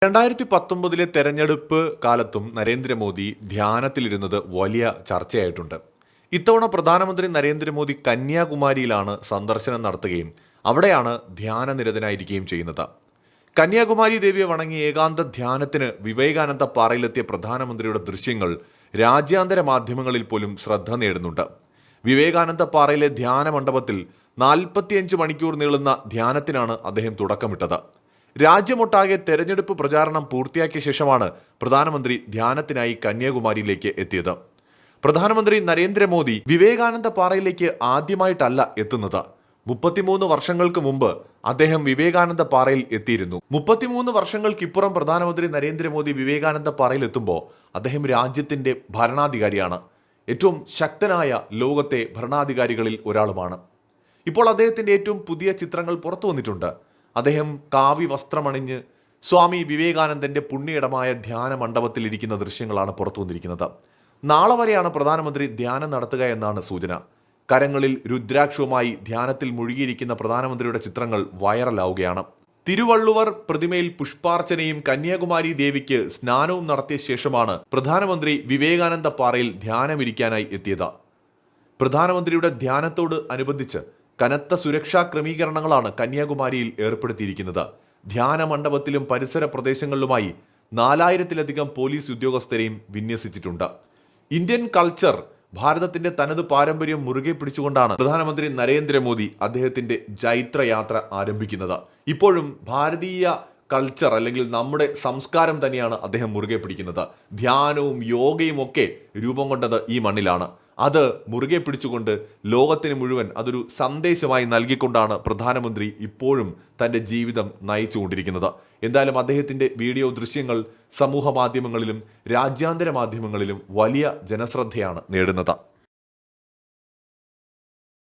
2019 തെരഞ്ഞെടുപ്പ് കാലത്തും നരേന്ദ്രമോദി ധ്യാനത്തിലിരുന്നത് വലിയ ചർച്ചയായിട്ടുണ്ട്. ഇത്തവണ പ്രധാനമന്ത്രി നരേന്ദ്രമോദി കന്യാകുമാരിയിലാണ് സന്ദർശനം നടത്തുകയും അവിടെയാണ് ധ്യാനനിരതനായിരിക്കുകയും ചെയ്യുന്നത്. കന്യാകുമാരി ദേവിയെ വണങ്ങി ഏകാന്ത ധ്യാനത്തിന് വിവേകാനന്ദ പാറയിലെത്തിയ പ്രധാനമന്ത്രിയുടെ ദൃശ്യങ്ങൾ രാജ്യാന്തര മാധ്യമങ്ങളിൽ പോലും ശ്രദ്ധ നേടുന്നുണ്ട്. വിവേകാനന്ദ പാറയിലെ ധ്യാന മണ്ഡപത്തിൽ 45 മണിക്കൂർ നീളുന്ന ധ്യാനത്തിനാണ് അദ്ദേഹം തുടക്കമിട്ടത്. രാജ്യമൊട്ടാകെ തെരഞ്ഞെടുപ്പ് പ്രചാരണം പൂർത്തിയാക്കിയ ശേഷമാണ് പ്രധാനമന്ത്രി ധ്യാനത്തിനായി കന്യാകുമാരിയിലേക്ക് എത്തിയത്. പ്രധാനമന്ത്രി നരേന്ദ്രമോദി വിവേകാനന്ദ പാറയിലേക്ക് ആദ്യമായിട്ടല്ല എത്തുന്നത്. 33 വർഷങ്ങൾക്ക് മുമ്പ് അദ്ദേഹം വിവേകാനന്ദ പാറയിൽ എത്തിയിരുന്നു. 33 വർഷങ്ങൾക്കിപ്പുറം പ്രധാനമന്ത്രി നരേന്ദ്രമോദി വിവേകാനന്ദ പാറയിൽ എത്തുമ്പോൾ അദ്ദേഹം രാജ്യത്തിന്റെ ഭരണാധികാരിയാണ്. ഏറ്റവും ശക്തനായ ലോകത്തെ ഭരണാധികാരികളിൽ ഒരാളുമാണ്. ഇപ്പോൾ അദ്ദേഹത്തിന്റെ ഏറ്റവും പുതിയ ചിത്രങ്ങൾ പുറത്തു വന്നിട്ടുണ്ട്. അദ്ദേഹം കാവി വസ്ത്രമണിഞ്ഞ് സ്വാമി വിവേകാനന്ദന്റെ പുണ്യയിടമായ ധ്യാന മണ്ഡപത്തിൽ ഇരിക്കുന്ന ദൃശ്യങ്ങളാണ് പുറത്തു വന്നിരിക്കുന്നത്. നാളെ വരെയാണ് പ്രധാനമന്ത്രി ധ്യാനം നടത്തുക എന്നാണ് സൂചന. കരങ്ങളിൽ രുദ്രാക്ഷവുമായി ധ്യാനത്തിൽ മുഴുകിയിരിക്കുന്ന പ്രധാനമന്ത്രിയുടെ ചിത്രങ്ങൾ വൈറലാവുകയാണ്. തിരുവള്ളുവർ പ്രതിമയിൽ പുഷ്പാർച്ചനയും കന്യാകുമാരി ദേവിക്ക് സ്നാനവും നടത്തിയ ശേഷമാണ് പ്രധാനമന്ത്രി വിവേകാനന്ദ പാറയിൽ ധ്യാനമിരിക്കാനായി എത്തിയത്. പ്രധാനമന്ത്രിയുടെ ധ്യാനത്തോട് അനുബന്ധിച്ച് കനത്ത സുരക്ഷാ ക്രമീകരണങ്ങളാണ് കന്യാകുമാരിയിൽ ഏർപ്പെടുത്തിയിരിക്കുന്നത്. ധ്യാന മണ്ഡപത്തിലും പരിസര പ്രദേശങ്ങളിലുമായി 4000-ലധികം പോലീസ് ഉദ്യോഗസ്ഥരെയും വിന്യസിച്ചിട്ടുണ്ട്. ഇന്ത്യൻ കൾച്ചർ, ഭാരതത്തിന്റെ തനത് പാരമ്പര്യം മുറുകെ പിടിച്ചുകൊണ്ടാണ് പ്രധാനമന്ത്രി നരേന്ദ്രമോദി അദ്ദേഹത്തിന്റെ ജൈത്രയാത്ര ആരംഭിക്കുന്നത്. ഇപ്പോഴും ഭാരതീയ കൾച്ചർ അല്ലെങ്കിൽ നമ്മുടെ സംസ്കാരം തന്നെയാണ് അദ്ദേഹം മുറുകെ പിടിക്കുന്നത്. ധ്യാനവും യോഗയും ഒക്കെ രൂപം കൊണ്ടത് ഈ മണ്ണിലാണ്. അത് മുറുകെ പിടിച്ചുകൊണ്ട് ലോകത്തിന് മുഴുവൻ അതൊരു സന്ദേശമായി നൽകിക്കൊണ്ടാണ് പ്രധാനമന്ത്രി ഇപ്പോഴും തൻ്റെ ജീവിതം നയിച്ചുകൊണ്ടിരിക്കുന്നത്. എന്തായാലും അദ്ദേഹത്തിൻ്റെ വീഡിയോ ദൃശ്യങ്ങൾ സമൂഹ മാധ്യമങ്ങളിലും രാജ്യാന്തര മാധ്യമങ്ങളിലും വലിയ ജനശ്രദ്ധയാണ് നേടുന്നത്.